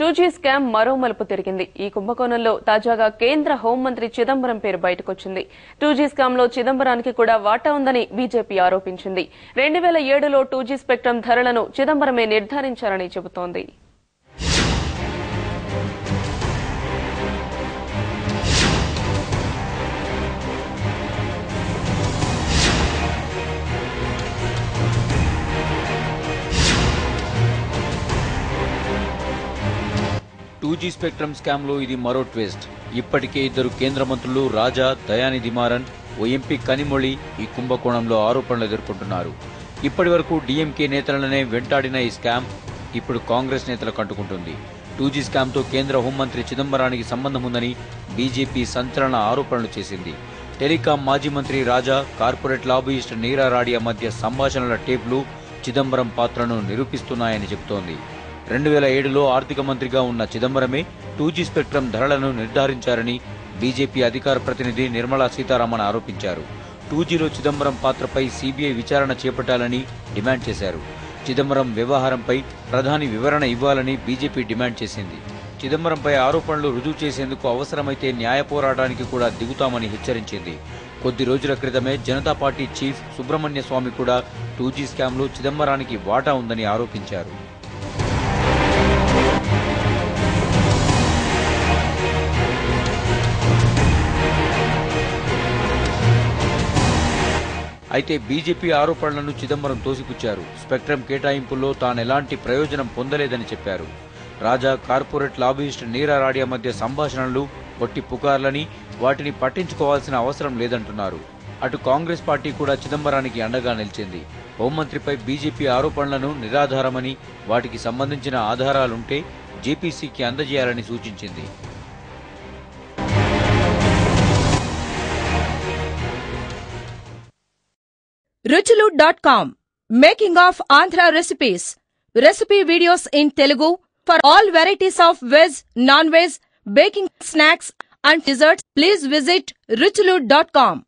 2G scam మరో మలుపు తిరిగింది. ఈ కుంభకోణంలో తాజాగా కేంద్ర హోంమంత్రి చిదంబరం పేరు బయటకొచ్చింది. 2G స్కామ్ లో చిదంబరానికి కూడా వాటా ఉందని బీజేపీ ఆరోపించింది. 2007లో 2G స్పెక్ట్రమ్ ధరలను చిదంబరమే నిర్ధారించారని చెబుతోంది. టూ స్పెక్ట్రమ్ స్కామ్ లో ఇది మరో ట్విస్ట్. ఇప్పటికే ఇద్దరు కేంద్ర మంత్రులు రాజా, దయానిధి మారన్, ఓ ఎంపీ కనిమొళి ఈ కుంభకోణంలో ఆరోపణలు ఎదుర్కొంటున్నారు. ఇప్పటి వరకు డీఎంకే నేతలనే వెంటాడిన ఈ స్కామ్ ఇప్పుడు కాంగ్రెస్ నేతలకు అంటుకుంటుంది. 2G స్కామ్ తో కేంద్ర హోంమంత్రి చిదంబరానికి సంబంధం ఉందని బీజేపీ సంచలన ఆరోపణలు చేసింది. టెలికాం మాజీ మంత్రి రాజా, కార్పొరేట్ లాబీయిస్ట్ నీరా రాడియా మధ్య సంభాషణల టేప్లు చిదంబరం పాత్రను నిరూపిస్తున్నాయని చెబుతోంది. 2007లో ఆర్థిక మంత్రిగా ఉన్న చిదంబరమే 2G స్పెక్ట్రమ్ ధరలను నిర్ధారించారని బీజేపీ అధికార ప్రతినిధి నిర్మలా సీతారామన్ ఆరోపించారు. 2Gలో చిదంబరం పాత్రపై సీబీఐ విచారణ చేపట్టాలని డిమాండ్ చేశారు. చిదంబరం వ్యవహారంపై ప్రధాని వివరణ ఇవ్వాలని బీజేపీ డిమాండ్ చేసింది. చిదంబరంపై ఆరోపణలు రుజువు చేసేందుకు అవసరమైతే న్యాయ పోరాటానికి కూడా దిగుతామని హెచ్చరించింది. కొద్ది రోజుల క్రితమే జనతా పార్టీ చీఫ్ సుబ్రహ్మణ్య స్వామి కూడా 2G స్కామ్లో చిదంబరానికి వాటా ఉందని ఆరోపించారు. అయితే బీజేపీ ఆరోపణలను చిదంబరం తోసిపుచ్చారు. స్పెక్ట్రమ్ కేటాయింపుల్లో తానెలాంటి ప్రయోజనం పొందలేదని చెప్పారు. రాజా, కార్పొరేట్ లాబీయిస్ట్ నీరా రాడియా మధ్య సంభాషణలు పొట్టి పుకార్లని, వాటిని పట్టించుకోవాల్సిన అవసరం లేదంటున్నారు. అటు కాంగ్రెస్ పార్టీ కూడా చిదంబరానికి అండగా నిలిచింది. హోంమంత్రిపై బీజేపీ ఆరోపణలను నిరాధారమని, వాటికి సంబంధించిన ఆధారాలుంటే జేపీసీకి అందజేయాలని సూచించింది. Ruchulu.com Making of Andhra Recipes. Recipe videos in Telugu for all varieties of veg, non-veg, baking snacks and desserts. Please visit Ruchulu.com.